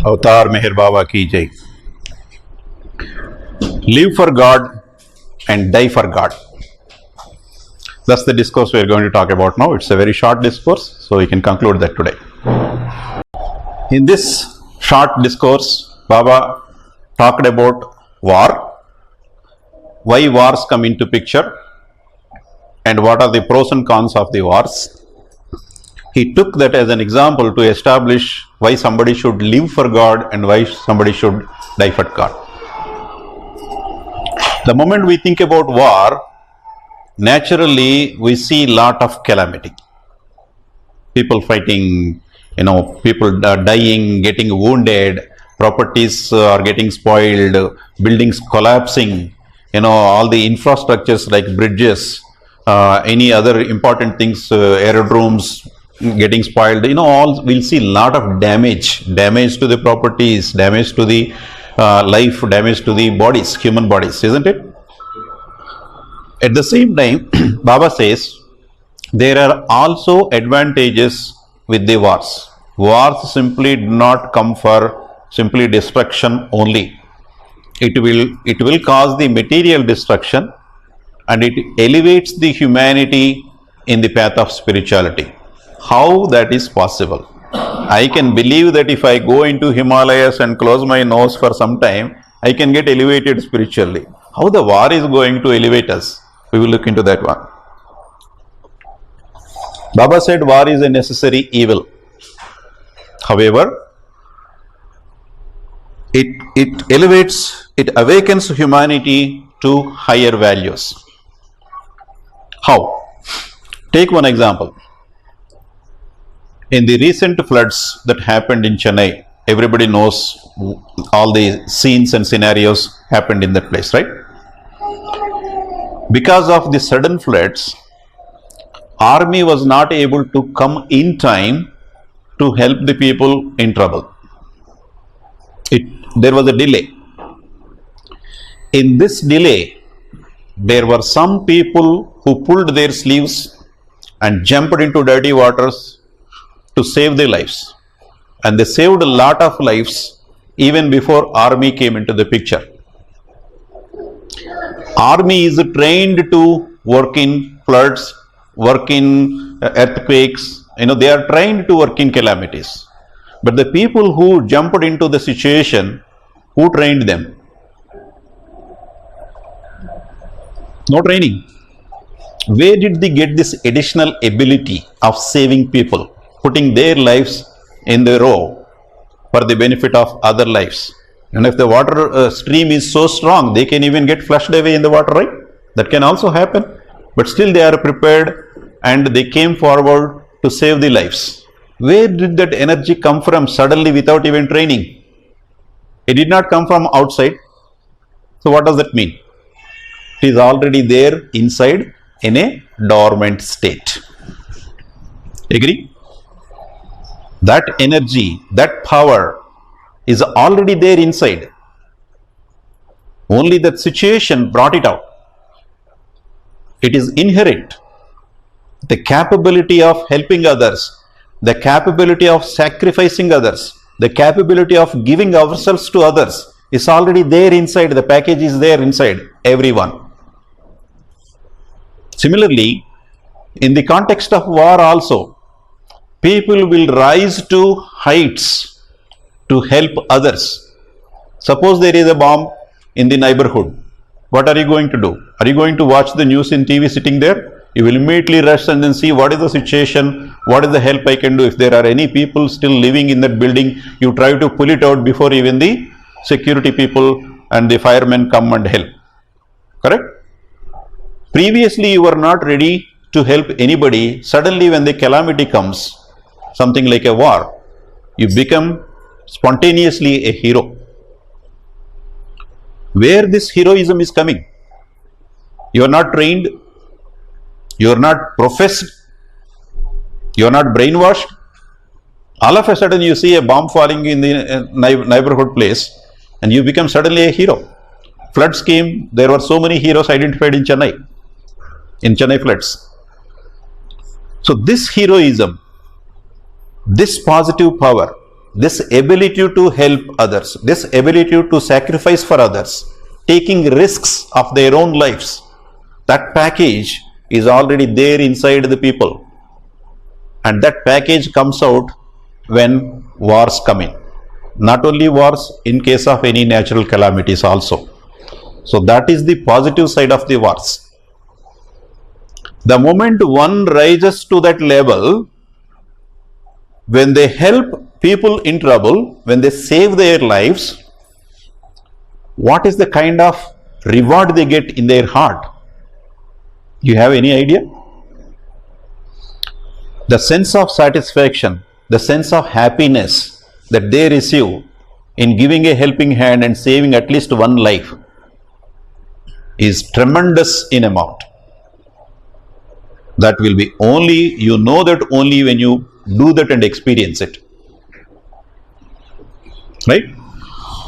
अवतार मेहर बाबा की जय. Live for God and die for God. That's the discourse we are going to talk about now. It's a very short discourse, so we can conclude that today. In this short discourse, Baba talked about war, why wars come into picture, and what are the pros and cons of the wars. He took that as an example to establish why somebody should live for God and why somebody should die for God. The moment we think about war, naturally we see lot of calamity. People fighting, people dying, getting wounded, properties are getting spoiled, buildings collapsing, all the infrastructures like bridges, any other important things, aerodromes getting spoiled, all we'll see lot of damage to the properties, damage to the life, damage to the bodies, human bodies, isn't it? At the same time, Baba says there are also advantages with the wars. Wars simply do not come for simply destruction only. It will cause the material destruction, and it elevates the humanity in the path of spirituality. How that is possible? I can believe that if I go into Himalayas and close my nose for some time, I can get elevated spiritually. How the war is going to elevate us? We will look into that one. Baba said war is a necessary evil. However, it elevates, it awakens humanity to higher values. How? Take one example. In the recent floods that happened in Chennai, everybody knows all the scenes and scenarios happened in that place, right? Because of the sudden floods, army was not able to come in time to help the people in trouble. There was a delay. In this delay, there were some people who pulled their sleeves and jumped into dirty waters to save their lives. And they saved a lot of lives even before army came into the picture. Army is trained to work in floods, work in earthquakes, they are trained to work in calamities. But the people who jumped into the situation, who trained them? No training. Where did they get this additional ability of saving people, putting their lives in the row for the benefit of other lives? And if the water stream is so strong, they can even get flushed away in the water, right? That can also happen. But still they are prepared and they came forward to save the lives. Where did that energy come from suddenly without even training? It did not come from outside. So what does that mean? It is already there inside in a dormant state. Agree? That energy, that power is already there inside. Only that situation brought it out. It is inherent. The capability of helping others, the capability of sacrificing others, the capability of giving ourselves to others is already there inside. The package is there inside everyone. Similarly, in the context of war also, people will rise to heights to help others. Suppose there is a bomb in the neighborhood. What are you going to do? Are you going to watch the news in TV sitting there? You will immediately rush and then see what is the situation, what is the help I can do. If there are any people still living in that building, you try to pull it out before even the security people and the firemen come and help. Correct? Previously you were not ready to help anybody. Suddenly when the calamity comes, something like a war, you become spontaneously a hero. Where this heroism is coming? You are not trained, you are not professed, you are not brainwashed. All of a sudden you see a bomb falling in the neighborhood place and you become suddenly a hero. Floods came, there were so many heroes identified in Chennai floods. So this heroism, this positive power this ability to help others, this ability to sacrifice for others, taking risks of their own lives, that package is already there inside the people. And that package comes out when wars come in. Not only wars, in case of any natural calamities also. So that is the positive side of the wars. The moment one rises to that level, when they help people in trouble, when they save their lives, what is the kind of reward they get in their heart? You have any idea? The sense of satisfaction, the sense of happiness that they receive in giving a helping hand and saving at least one life is tremendous in amount. That will be only, you know that only when you do that and experience it. Right?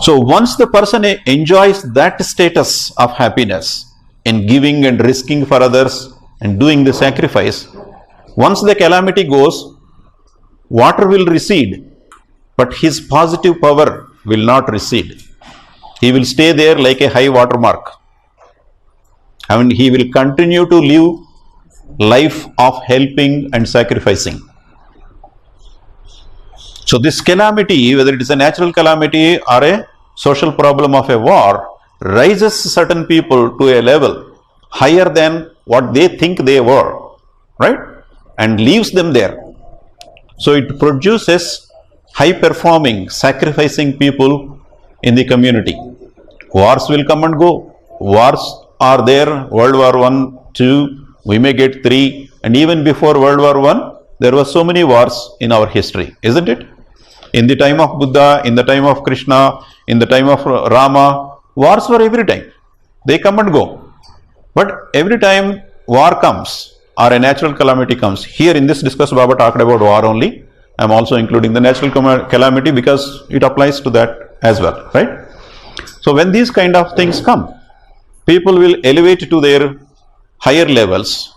So once the person enjoys that status of happiness in giving and risking for others and doing the sacrifice, once the calamity goes, water will recede, but his positive power will not recede. He will stay there like a high water mark. I mean, he will continue to live life of helping and sacrificing. So this calamity, whether it is a natural calamity or a social problem of a war, raises certain people to a level higher than what they think they were, right? And leaves them there. So it produces high performing, sacrificing people in the community. Wars will come and go. Wars are there, World War I, II, we may get 3, and even before World War I, there were so many wars in our history, isn't it? In the time of Buddha, in the time of Krishna, in the time of Rama, wars were every time. They come and go. But every time war comes or a natural calamity comes, here in this discussion Baba talked about war only. I am also including the natural calamity because it applies to that as well, right? So when these kind of things come, people will elevate to their higher levels,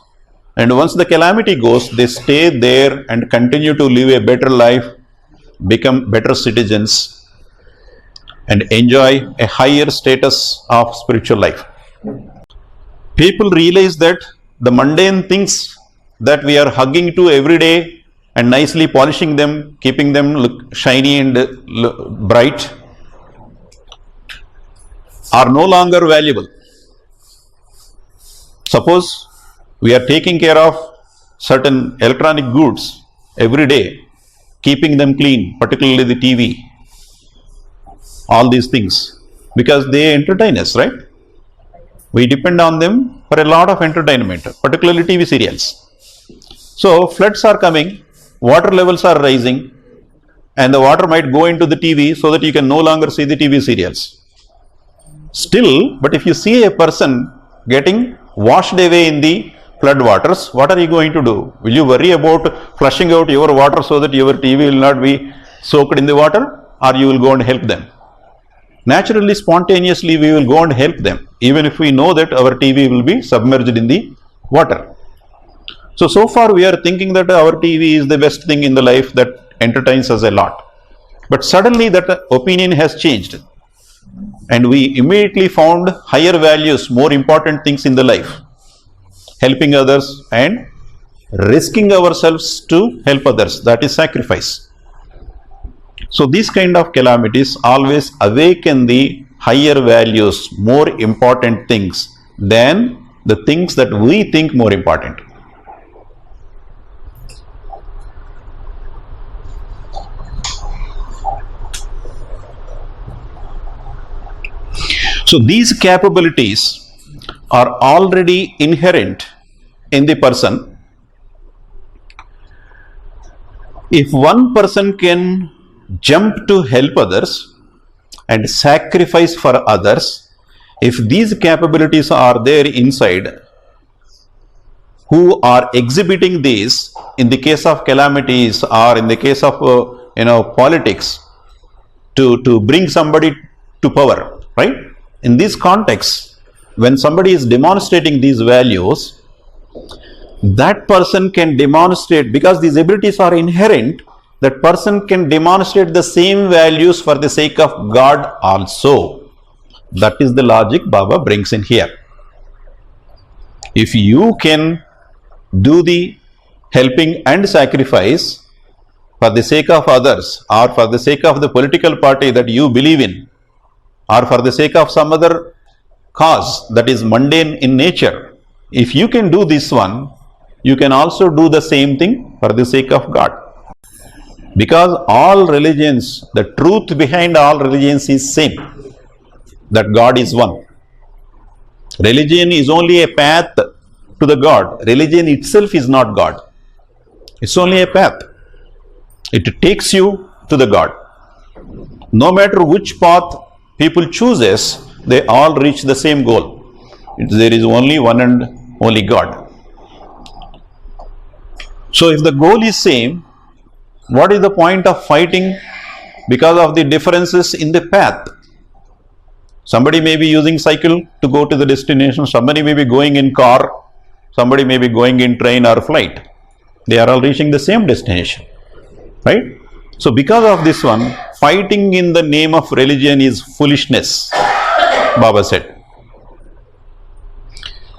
and once the calamity goes, they stay there and continue to live a better life, become better citizens, and enjoy a higher status of spiritual life. People realize that the mundane things that we are hugging to every day and nicely polishing them, keeping them look shiny and bright, are no longer valuable. Suppose we are taking care of certain electronic goods every day, keeping them clean, particularly the TV, all these things, because they entertain us, right? We depend on them for a lot of entertainment, particularly TV serials. So floods are coming, water levels are rising, and the water might go into the TV so that you can no longer see the TV serials. Still, but if you see a person getting washed away in the flood waters, what are you going to do? Will you worry about flushing out your water so that your TV will not be soaked in the water, or you will go and help them? Naturally, spontaneously, we will go and help them, even if we know that our TV will be submerged in the water. So far we are thinking that our TV is the best thing in the life that entertains us a lot. But suddenly that opinion has changed, and we immediately found higher values, more important things in the life, helping others and risking ourselves to help others, that is sacrifice. So these kind of calamities always awaken the higher values, more important things than the things that we think more important. So these capabilities are already inherent in the person. If one person can jump to help others and sacrifice for others, if these capabilities are there inside, who are exhibiting these in the case of calamities or in the case of politics, to bring somebody to power, right? In this context, when somebody is demonstrating these values, that person can demonstrate, because these abilities are inherent, that person can demonstrate the same values for the sake of God also. That is the logic Baba brings in here. If you can do the helping and sacrifice for the sake of others, or for the sake of the political party that you believe in, or for the sake of some other cause that is mundane in nature, if you can do this one, you can also do the same thing for the sake of God. Because all religions, the truth behind all religions is same, that God is one. Religion is only a path to the God. Religion itself is not God. It's only a path. It takes you to the God. No matter which path people chooses, they all reach the same goal. There is only one and only God. So if the goal is same, what is the point of fighting because of the differences in the path? Somebody may be using cycle to go to the destination, somebody may be going in car, somebody may be going in train or flight. They are all reaching the same destination, right? So because of this one, fighting in the name of religion is foolishness, Baba said.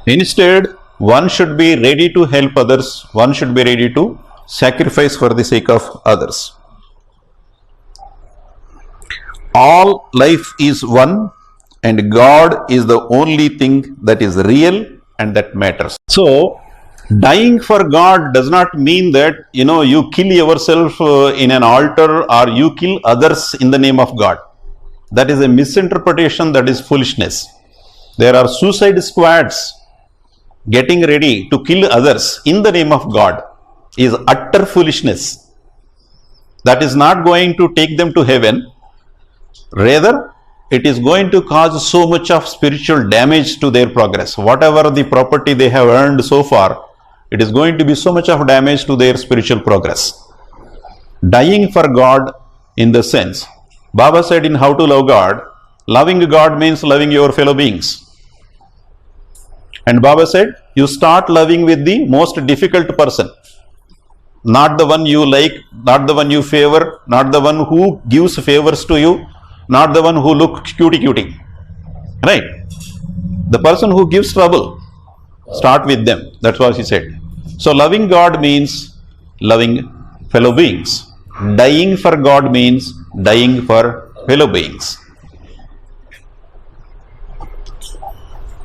Instead, one should be ready to help others, one should be ready to sacrifice for the sake of others. All life is one, and God is the only thing that is real and that matters. So, dying for God does not mean that, you kill yourself in an altar or you kill others in the name of God. That is a misinterpretation, that is foolishness. There are suicide squads getting ready to kill others in the name of God is utter foolishness. That is not going to take them to heaven. Rather, it is going to cause so much of spiritual damage to their progress. Whatever the property they have earned so far, it is going to be so much of damage to their spiritual progress. Dying for God in the sense, Baba said in How to Love God, loving God means loving your fellow beings. And Baba said, you start loving with the most difficult person. Not the one you like, not the one you favor, not the one who gives favors to you, not the one who looks cutie. Right? The person who gives trouble, start with them. That's what he said. So loving God means loving fellow beings. Dying for God means dying for fellow beings.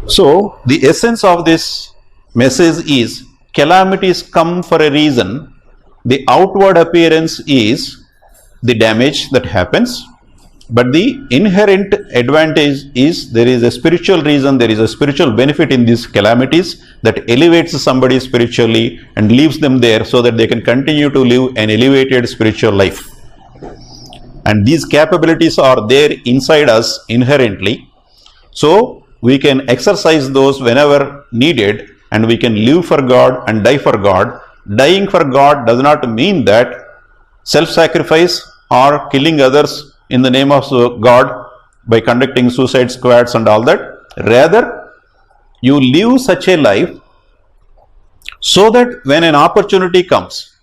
So the essence of this message is calamities come for a reason. The outward appearance is the damage that happens, but the inherent advantage is there is a spiritual reason, there is a spiritual benefit in these calamities that elevates somebody spiritually and leaves them there so that they can continue to live an elevated spiritual life. And these capabilities are there inside us inherently. So we can exercise those whenever needed, and we can live for God and die for God. Dying for God does not mean that self-sacrifice or killing others in the name of God by conducting suicide squads and all that. Rather, you live such a life so that when an opportunity comes,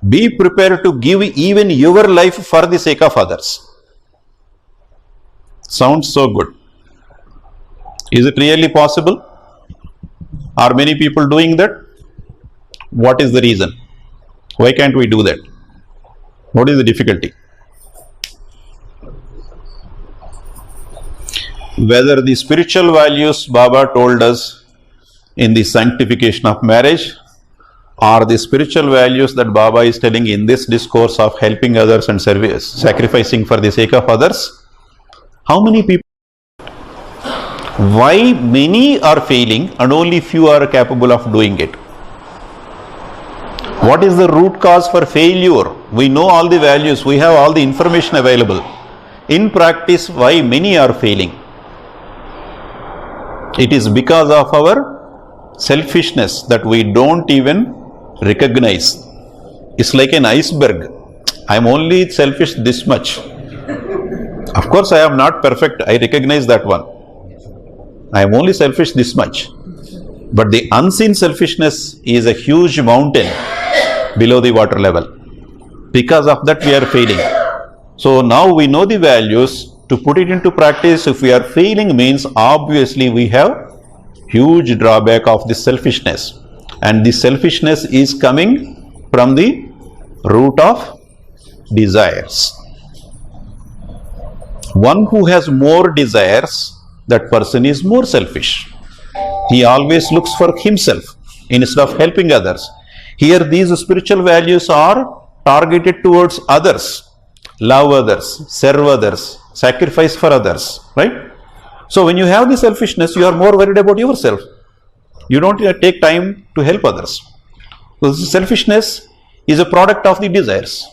be prepared to give even your life for the sake of others. Sounds so good. Is it really possible? Are many people doing that? What is the reason? Why can't we do that? What is the difficulty? Whether the spiritual values Baba told us in the sanctification of marriage, or the spiritual values that Baba is telling in this discourse of helping others and service, sacrificing for the sake of others, how many people? Why many are failing and only few are capable of doing it? What is the root cause for failure? We know all the values, we have all the information available. In practice, why many are failing? It is because of our selfishness that we don't even recognize. It's like an iceberg. I am only selfish this much. Of course, I am not perfect. I recognize that one. I am only selfish this much. But the unseen selfishness is a huge mountain below the water level. Because of that, we are failing. So now we know the values. To put it into practice, if we are failing means obviously we have huge drawback of this selfishness. And this selfishness is coming from the root of desires. One who has more desires, that person is more selfish. He always looks for himself instead of helping others. Here these spiritual values are targeted towards others. Love others, serve others, sacrifice for others, right? So when you have the selfishness, you are more worried about yourself. You don't take time to help others. So this selfishness is a product of the desires.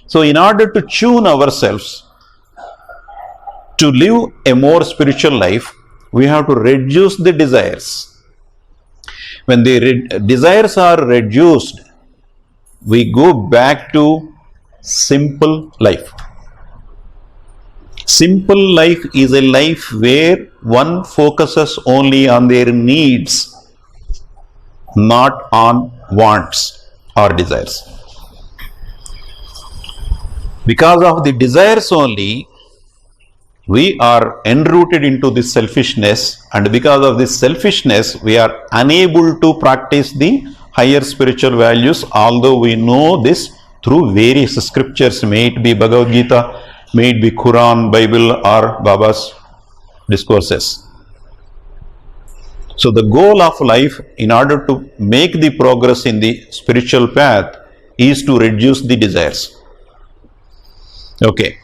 So in order to tune ourselves to live a more spiritual life, we have to reduce the desires. When the desires are reduced, we go back to simple life. Simple life is a life where one focuses only on their needs, not on wants or desires. Because of the desires only, we are enrooted into this selfishness, and because of this selfishness, we are unable to practice the higher spiritual values, although we know this through various scriptures, may it be Bhagavad Gita, may it be Quran, Bible, or Baba's discourses. So the goal of life, in order to make the progress in the spiritual path, is to reduce the desires. Okay.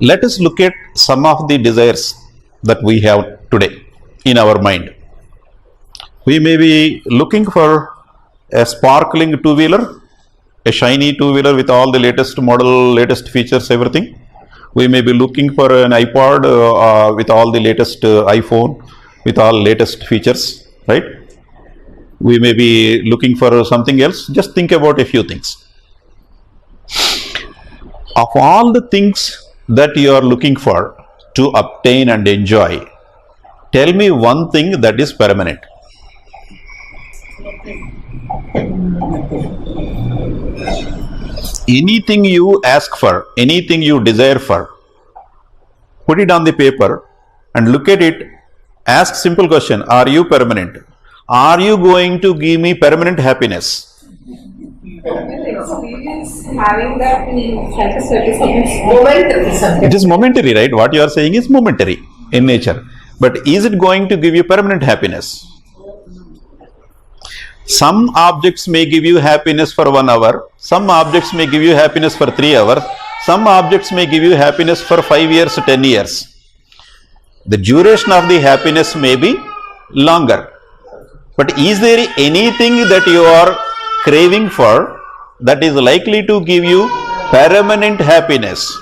Let us look at some of the desires that we have today in our mind. We may be looking for a sparkling two-wheeler, a shiny two-wheeler with all the latest model, latest features, everything. We may be looking for an iPod with all the latest iPhone, with all latest features, right? We may be looking for something else. Just think about a few things. Of all the things that you are looking for to obtain and enjoy, tell me one thing that is permanent. Anything you ask for, anything you desire for, put it on the paper and look at it. Ask simple question: are you permanent? Are you going to give me permanent happiness? Experience having that momentary. It is momentary, right? What you are saying is momentary in nature. But is it going to give you permanent happiness? Some objects may give you happiness for 1 hour. Some objects may give you happiness for 3 hours. Some objects may give you happiness for 5 years, 10 years. The duration of the happiness may be longer. But is there anything that you are craving for that is likely to give you permanent happiness?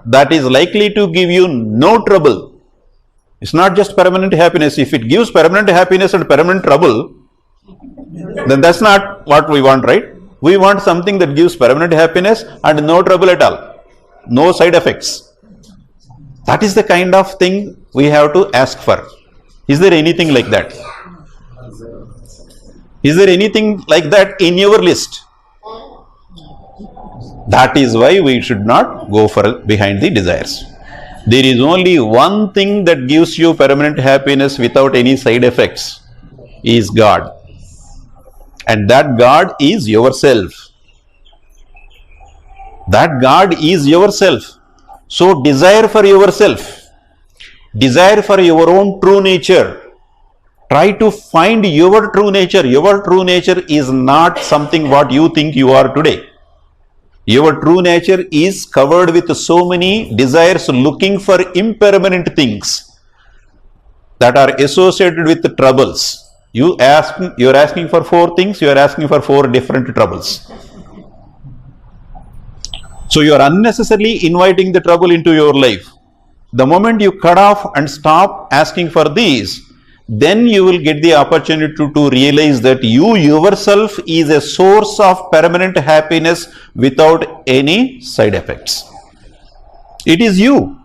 That is likely to give you no trouble. It's not just permanent happiness. If it gives permanent happiness and permanent trouble, then that's not what we want, right? We want something that gives permanent happiness and no trouble at all, no side effects. That is the kind of thing we have to ask for. Is there anything like that? Is there anything like that in your list? That is why we should not go for behind the desires. There is only one thing that gives you permanent happiness without any side effects, is God. And that God is yourself. That God is yourself. So desire for yourself. Desire for your own true nature. Try to find your true nature. Your true nature is not something what you think you are today. Your true nature is covered with so many desires looking for impermanent things that are associated with the troubles. You are asking for 4 things, you are asking for 4 different troubles. So you are unnecessarily inviting the trouble into your life. The moment you cut off and stop asking for these, then you will get the opportunity to realize that you yourself is a source of permanent happiness without any side effects. It is you.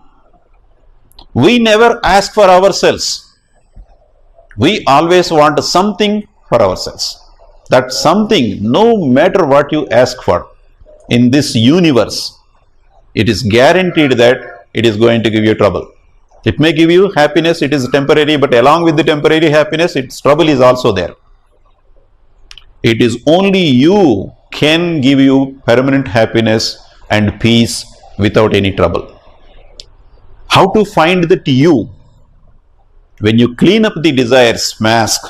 We never ask for ourselves. We always want something for ourselves. That something, no matter what you ask for, in this universe, it is guaranteed that it is going to give you trouble. It may give you happiness, it is temporary, but along with the temporary happiness, its trouble is also there. It is only you can give you permanent happiness and peace without any trouble. How to find that you? When you clean up the desires mask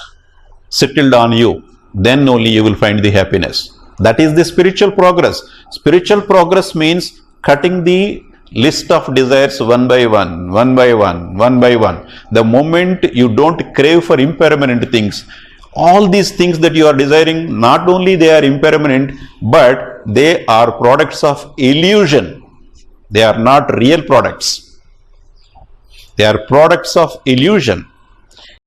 settled on you, then only you will find the happiness. That is the spiritual progress. Spiritual progress means cutting the list of desires one by one, one by one, one by one. The moment you don't crave for impermanent things, all these things that you are desiring, not only they are impermanent, but they are products of illusion. They are not real products. They are products of illusion.